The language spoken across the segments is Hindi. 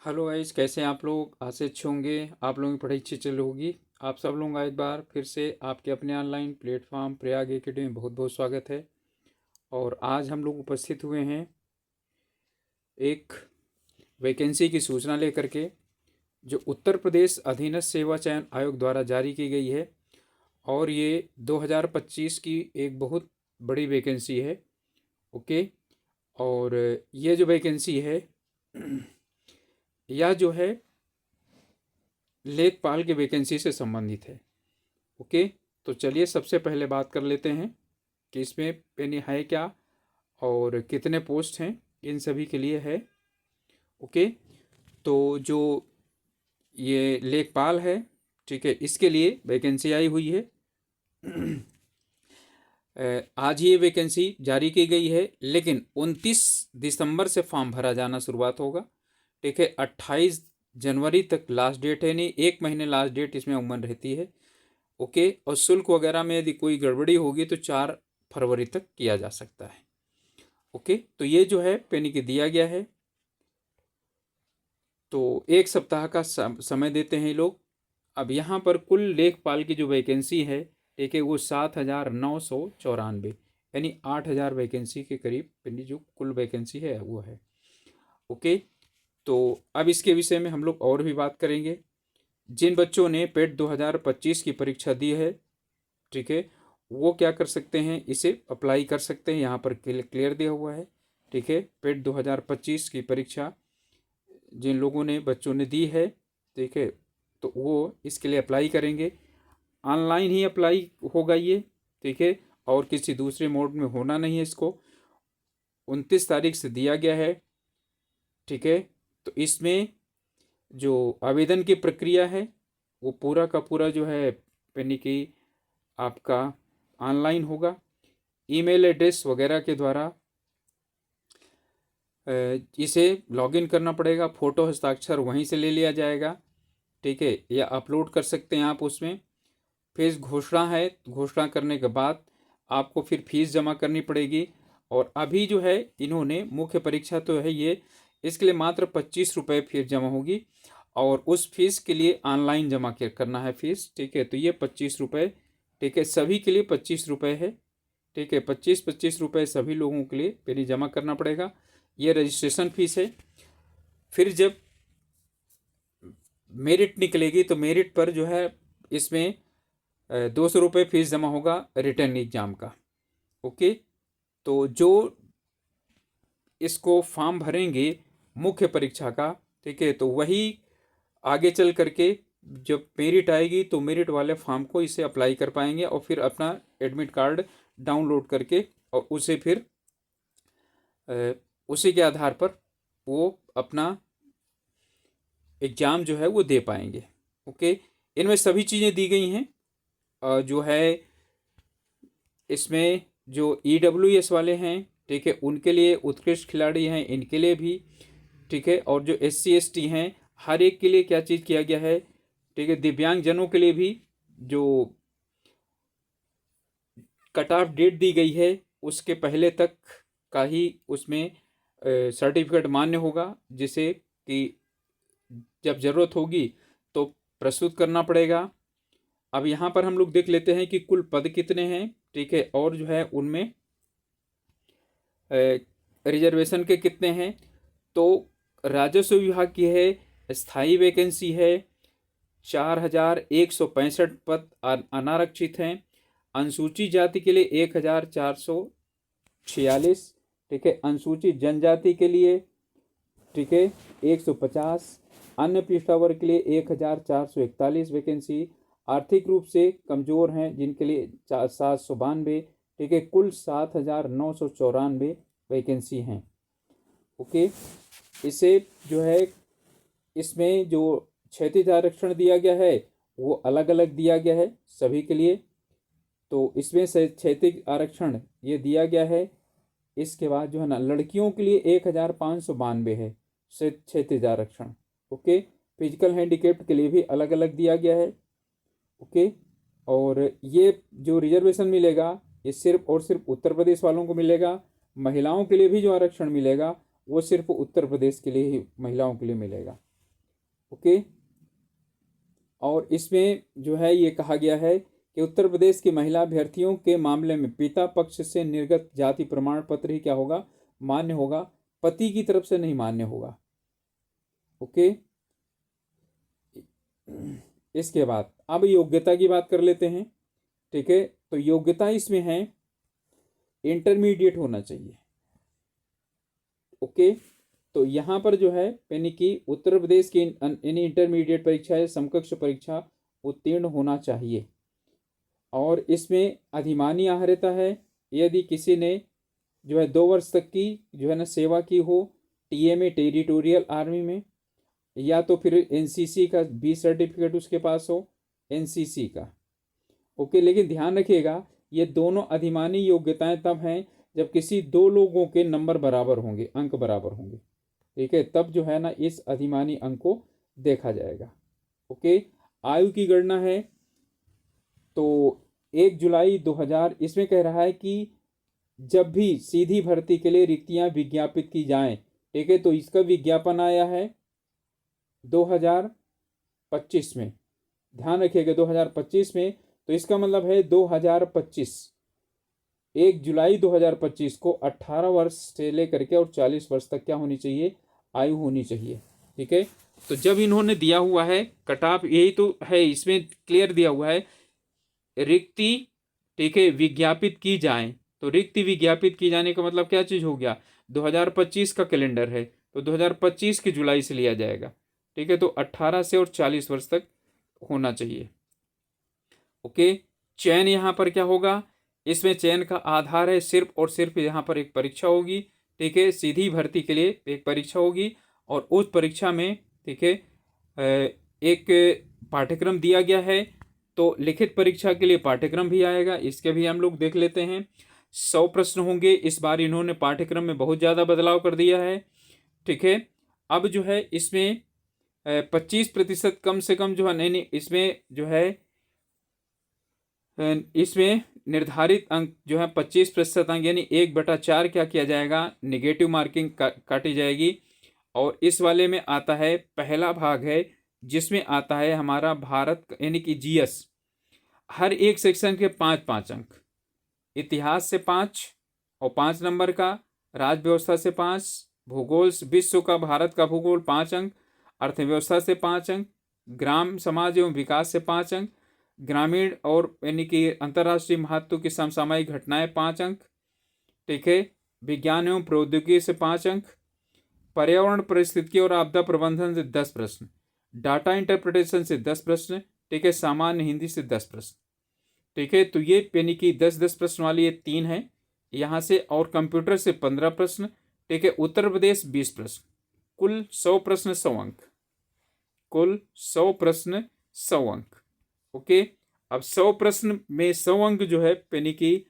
हेलो गाइस, कैसे हैं आप लोग? आज से अच्छे होंगे। आप लोगों की पढ़ाई अच्छी चल रही होगी। आप सब लोगों का एक बार फिर से आपके अपने ऑनलाइन प्लेटफॉर्म प्रयाग एकेडमी में बहुत बहुत स्वागत है। और आज हम लोग उपस्थित हुए हैं एक वैकेंसी की सूचना लेकर के, जो उत्तर प्रदेश अधीनस्थ सेवा चयन आयोग द्वारा जारी की गई है। और ये 2025 की एक बहुत बड़ी वैकेंसी है। ओके। और ये जो वैकेंसी है यह जो है लेखपाल की वैकेंसी से संबंधित है। ओके। तो चलिए सबसे पहले बात कर लेते हैं कि इसमें पेनी है क्या और कितने पोस्ट हैं, इन सभी के लिए है। ओके। तो जो ये लेखपाल है, ठीक है, इसके लिए वैकेंसी आई हुई है। आज ये वैकेंसी जारी की गई है, लेकिन 29 दिसंबर से फॉर्म भरा जाना शुरुआत होगा। ठीक है, 28 जनवरी तक लास्ट डेट है, नहीं एक महीने लास्ट डेट इसमें उम्र रहती है। ओके। और शुल्क वगैरह में यदि कोई गड़बड़ी होगी तो 4 फरवरी तक किया जा सकता है। ओके। तो ये जो है पेनी के दिया गया है। तो एक सप्ताह का समय देते हैं ये लोग। अब यहाँ पर कुल लेखपाल की जो वैकेंसी है, ठीक है, वो 7,994, यानी 8,000 वैकेंसी के करीब पेनी जो कुल वैकेंसी है वो है। ओके। तो अब इसके विषय में हम लोग और भी बात करेंगे। जिन बच्चों ने पेट 2025 की परीक्षा दी है, ठीक है, वो क्या कर सकते हैं, इसे अप्लाई कर सकते हैं। यहाँ पर क्लियर दिया हुआ है। ठीक है, पेट 2025 की परीक्षा जिन लोगों ने बच्चों ने दी है, ठीक है, तो वो इसके लिए अप्लाई करेंगे। ऑनलाइन ही अप्लाई होगा ये, ठीक है, और किसी दूसरे मोड में होना नहीं है। इसको 29 तारीख से दिया गया है। ठीक है। तो इसमें जो आवेदन की प्रक्रिया है वो पूरा का पूरा जो है यानी कि आपका ऑनलाइन होगा। ईमेल एड्रेस वगैरह के द्वारा इसे लॉगिन करना पड़ेगा। फ़ोटो हस्ताक्षर वहीं से ले लिया जाएगा। ठीक है, या अपलोड कर सकते हैं आप उसमें। फीस घोषणा है, घोषणा करने के बाद आपको फिर फीस जमा करनी पड़ेगी। और अभी जो है इन्होंने मुख्य परीक्षा तो है ये, इसके लिए मात्र 25 रुपये फीस जमा होगी। और उस फीस के लिए ऑनलाइन जमा करना है फीस। ठीक है, तो ये 25 रुपये, ठीक है, सभी के लिए 25 रुपये है। ठीक है, 25-25 रुपये सभी लोगों के लिए पहले जमा करना पड़ेगा। ये रजिस्ट्रेशन फीस है। फिर जब मेरिट निकलेगी तो मेरिट पर जो है इसमें 200 रुपये फीस जमा होगा रिटर्न एग्जाम का। ओके। तो जो इसको फॉर्म भरेंगे मुख्य परीक्षा का, ठीक है, तो वही आगे चल करके जब मेरिट आएगी तो मेरिट वाले फॉर्म को इसे अप्लाई कर पाएंगे और फिर अपना एडमिट कार्ड डाउनलोड करके और उसे फिर उसी के आधार पर वो अपना एग्ज़ाम जो है वो दे पाएंगे। ओके। इनमें सभी चीज़ें दी गई हैं। जो है इसमें जो EWS वाले हैं, ठीक है, उनके लिए उत्कृष्ट खिलाड़ी हैं, इनके लिए भी, ठीक है, और जो SC ST हैं हर एक के लिए क्या चीज़ किया गया है, ठीक है, दिव्यांगजनों के लिए भी जो कट ऑफ डेट दी गई है उसके पहले तक का ही उसमें सर्टिफिकेट मान्य होगा, जिसे कि जब ज़रूरत होगी तो प्रस्तुत करना पड़ेगा। अब यहाँ पर हम लोग देख लेते हैं कि कुल पद कितने हैं। ठीक है, और जो है उनमें रिजर्वेशन के कितने हैं। तो राजस्व विभाग की है स्थायी वैकेंसी है 4,165 पद अनारक्षित हैं। अनुसूचित जाति के लिए 1,446, ठीक है, अनुसूचित जनजाति के लिए, ठीक है, 150, अन्य पिछड़ा वर्ग के लिए 1,441 वैकेंसी, आर्थिक रूप से कमजोर हैं जिनके लिए 792, ठीक है, कुल 7,994 वैकेंसी हैं। ओके। इसे जो है इसमें जो क्षैतिज आरक्षण दिया गया है वो अलग अलग दिया गया है सभी के लिए। तो इसमें से क्षैतिज आरक्षण ये दिया गया है। इसके बाद जो है ना लड़कियों के लिए 1,592 है क्षैतिज आरक्षण। ओके। फिजिकल हैंडीकेप्ड के लिए भी अलग अलग दिया गया है। ओके। और ये जो रिजर्वेशन मिलेगा ये सिर्फ और सिर्फ उत्तर प्रदेश वालों को मिलेगा। महिलाओं के लिए भी जो आरक्षण मिलेगा वो सिर्फ उत्तर प्रदेश के लिए ही महिलाओं के लिए मिलेगा। ओके। और इसमें जो है ये कहा गया है कि उत्तर प्रदेश की महिला अभ्यर्थियों के मामले में पिता पक्ष से निर्गत जाति प्रमाण पत्र ही क्या होगा, मान्य होगा, पति की तरफ से नहीं मान्य होगा। ओके। इसके बाद अब योग्यता की बात कर लेते हैं। ठीक है, तो योग्यता इसमें है इंटरमीडिएट होना चाहिए। ओके, तो यहाँ पर जो है यानी कि उत्तर प्रदेश की इंटरमीडिएट परीक्षा या समकक्ष परीक्षा उत्तीर्ण होना चाहिए। और इसमें अधिमानी आहार्यता है यदि किसी ने जो है 2 वर्ष तक की जो है ना सेवा की हो टीएमए टेरिटोरियल आर्मी में, या तो फिर एनसीसी का बी सर्टिफिकेट उसके पास हो, एनसीसी का। ओके, लेकिन ध्यान रखिएगा ये दोनों अधिमानी योग्यताएं तब हैं जब किसी 2 लोगों के नंबर बराबर होंगे, अंक बराबर होंगे। ठीक है, तब जो है ना इस अधिमानी अंक को देखा जाएगा। ओके, आयु की गणना है तो 1 जुलाई 2000 इसमें कह रहा है कि जब भी सीधी भर्ती के लिए रिक्तियां विज्ञापित की जाएं, ठीक है, तो इसका विज्ञापन आया है 2025 में। ध्यान रखिएगा 2025 में, तो इसका मतलब है 2025 1 जुलाई 2025 को 18 वर्ष से लेकर के और 40 वर्ष तक क्या होनी चाहिए, आयु होनी चाहिए। ठीक है, तो जब इन्होंने दिया हुआ है कट ऑफ, यही तो है इसमें क्लियर दिया हुआ है रिक्ति, ठीक है, विज्ञापित की जाए, तो रिक्ति विज्ञापित की जाने का मतलब क्या चीज हो गया, 2025 का कैलेंडर है तो 2025 की जुलाई से लिया जाएगा। ठीक है, तो 18 से और 40 वर्ष तक होना चाहिए। ओके, चयन यहाँ पर क्या होगा, इसमें चयन का आधार है सिर्फ और सिर्फ यहाँ पर एक परीक्षा होगी। ठीक है, सीधी भर्ती के लिए एक परीक्षा होगी और उस परीक्षा में, ठीक है, एक पाठ्यक्रम दिया गया है। तो लिखित परीक्षा के लिए पाठ्यक्रम भी आएगा, इसके भी हम लोग देख लेते हैं। 100 प्रश्न होंगे। इस बार इन्होंने पाठ्यक्रम में बहुत ज़्यादा बदलाव कर दिया है। ठीक है, अब जो है इसमें 25% कम से कम जो है नहीं, इसमें जो है इसमें निर्धारित अंक जो है 25% अंक यानी 1/4 क्या किया जाएगा, निगेटिव मार्किंग काटी जाएगी। और इस वाले में आता है पहला भाग है जिसमें आता है हमारा भारत यानी कि जीएस, हर एक सेक्शन के 5-5 अंक, इतिहास से 5 और 5 नंबर का, राज्य व्यवस्था से 5, भूगोल विश्व का भारत का भूगोल 5 अंक, अर्थव्यवस्था से 5 अंक, ग्राम समाज एवं विकास से 5 अंक, ग्रामीण और यानी कि अंतर्राष्ट्रीय महत्व की समसामयिक घटनाएं 5 अंक। ठीक है, विज्ञान एवं प्रौद्योगिकी से 5 अंक, पर्यावरण परिस्थिति और आपदा प्रबंधन से 10 प्रश्न, डाटा इंटरप्रिटेशन से 10 प्रश्न। ठीक है, सामान्य हिंदी से 10 प्रश्न। ठीक है, तो ये यानी कि 10-10 प्रश्न वाली ये 3 है यहाँ से, और कंप्यूटर से 15 प्रश्न। ठीक है, उत्तर प्रदेश 20 प्रश्न, कुल 100 प्रश्न 100 अंक, कुल 100 प्रश्न 100 अंक। ओके, अब 100 प्रश्न में 100 अंक जो है यानी कि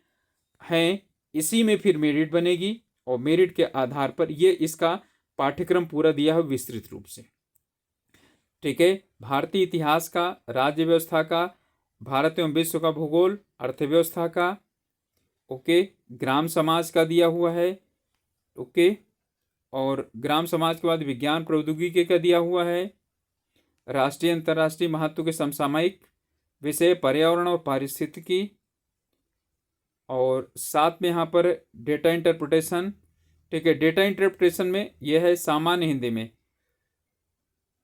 हैं, इसी में फिर मेरिट बनेगी और मेरिट के आधार पर ये इसका पाठ्यक्रम पूरा दिया है विस्तृत रूप से। ठीक है, भारतीय इतिहास का, राज्य व्यवस्था का, भारत एवं विश्व का भूगोल, अर्थव्यवस्था का, ओके, ग्राम समाज का दिया हुआ है। ओके, और ग्राम समाज के बाद विज्ञान प्रौद्योगिकी का दिया हुआ है, राष्ट्रीय अंतर्राष्ट्रीय महत्व के समसामयिक विषय, पर्यावरण और पारिस्थितिकी, और साथ में यहाँ पर डेटा इंटरप्रिटेशन। ठीक है, डेटा इंटरप्रिटेशन में यह है सामान्य हिंदी में,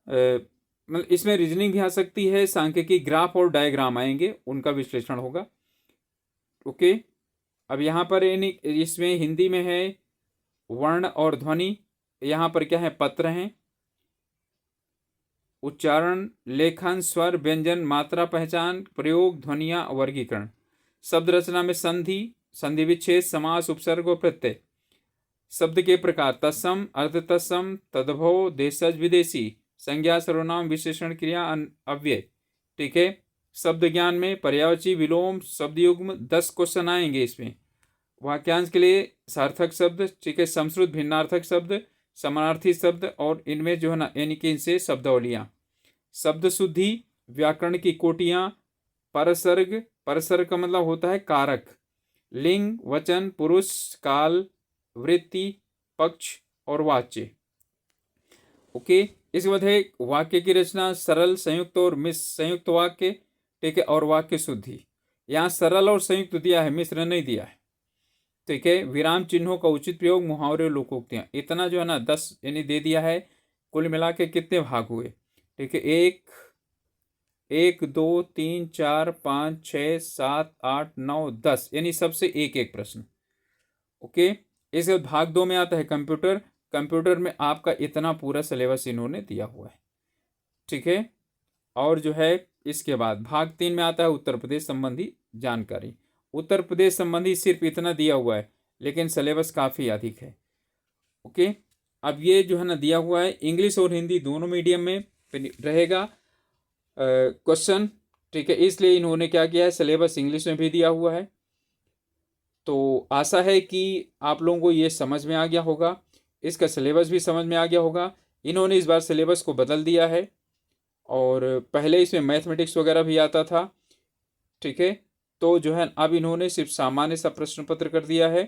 मतलब इसमें रीजनिंग भी आ सकती है, सांख्यिकी, ग्राफ और डायग्राम आएंगे, उनका विश्लेषण होगा। ओके, अब यहाँ पर इसमें हिंदी में है वर्ण और ध्वनि, यहाँ पर क्या है, पत्र हैं, उच्चारण, लेखन, स्वर, व्यंजन, मात्रा पहचान, प्रयोग, ध्वनिया, वर्गीकरण। शब्द रचना में संधि, संधि विच्छेद, समास, उपसर्ग और प्रत्यय। शब्द के प्रकार तत्सम, अर्ध तत्सम, तद्भव, देशज, विदेशी, संज्ञा, सर्वनाम, विशेषण, क्रिया, अव्यय। ठीक है, शब्द ज्ञान में पर्यायवाची, विलोम, शब्द युग्म 10 क्वेश्चन आएंगे इसमें। वाक्यांश के लिए सार्थक शब्द, ठीक है, समश्रुत भिन्नार्थक शब्द, समानार्थी शब्द, और इनमें जो है ना यानी कि इनसे शब्दावलियाँ, शब्द शुद्धि, व्याकरण की कोटियाँ, परसर्ग, परसर्ग का मतलब होता है कारक, लिंग, वचन, पुरुष, काल, वृत्ति, पक्ष और वाच्य। ओके, इसके बाद है वाक्य की रचना, सरल, संयुक्त और मिश्र संयुक्त वाक्य, ठीक है, और वाक्य शुद्धि। यहाँ सरल और संयुक्त दिया है, मिश्र नहीं दिया है, ठीक है। विराम चिन्हों का उचित प्रयोग, मुहावरे, लोकोक्तियां, इतना जो है ना 10 यानी दे दिया है। कुल मिला के कितने भाग हुए, ठीक है, एक एक दो तीन चार पाँच छः सात आठ नौ 10, यानी सबसे एक एक प्रश्न। ओके, इसके बाद भाग 2 में आता है कंप्यूटर। कंप्यूटर में आपका इतना पूरा सिलेबस इन्होंने दिया हुआ है, ठीक है। और जो है इसके बाद भाग 3 में आता है उत्तर प्रदेश संबंधी जानकारी। उत्तर प्रदेश संबंधी सिर्फ इतना दिया हुआ है, लेकिन सिलेबस काफ़ी अधिक है। ओके, अब ये जो है ना दिया हुआ है, इंग्लिश और हिंदी दोनों मीडियम में रहेगा क्वेश्चन, ठीक है। इसलिए इन्होंने क्या किया है, सिलेबस इंग्लिश में भी दिया हुआ है। तो आशा है कि आप लोगों को ये समझ में आ गया होगा, इसका सिलेबस भी समझ में आ गया होगा। इन्होंने इस बार सिलेबस को बदल दिया है, और पहले इसमें मैथमेटिक्स वगैरह भी आता था, ठीक है। तो जो है अब इन्होंने सिर्फ सामान्य सा प्रश्न पत्र कर दिया है।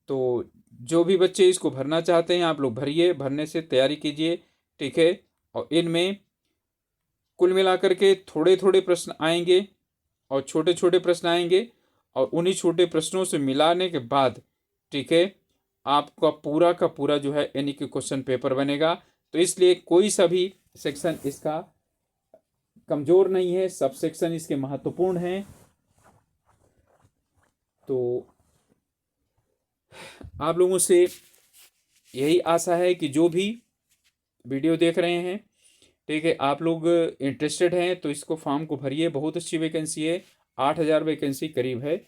तो जो भी बच्चे इसको भरना चाहते हैं, आप लोग भरिए, भरने से तैयारी कीजिए, ठीक है। और इनमें कुल मिलाकर के थोड़े थोड़े प्रश्न आएंगे और छोटे छोटे प्रश्न आएंगे, और उन्हीं छोटे प्रश्नों से मिलाने के बाद, ठीक है, आपका पूरा का पूरा जो है यानी कि क्वेश्चन पेपर बनेगा। तो इसलिए कोई सा भी सेक्शन इसका कमजोर नहीं है, सब सेक्शन इसके महत्वपूर्ण हैं। तो आप लोगों से यही आशा है कि जो भी वीडियो देख रहे हैं, ठीक है, आप लोग इंटरेस्टेड हैं तो इसको फॉर्म को भरिए। बहुत अच्छी वैकेंसी है, 8,000 वैकेंसी करीब है।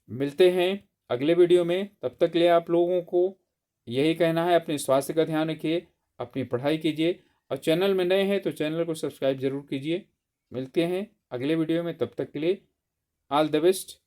मिलते हैं अगले वीडियो में, तब तक के लिए आप लोगों को यही कहना है, अपने स्वास्थ्य का ध्यान रखिए, अपनी पढ़ाई कीजिए, और चैनल में नए हैं तो चैनल को सब्सक्राइब जरूर कीजिए। मिलते हैं अगले वीडियो में, तब तक के लिए ऑल द बेस्ट।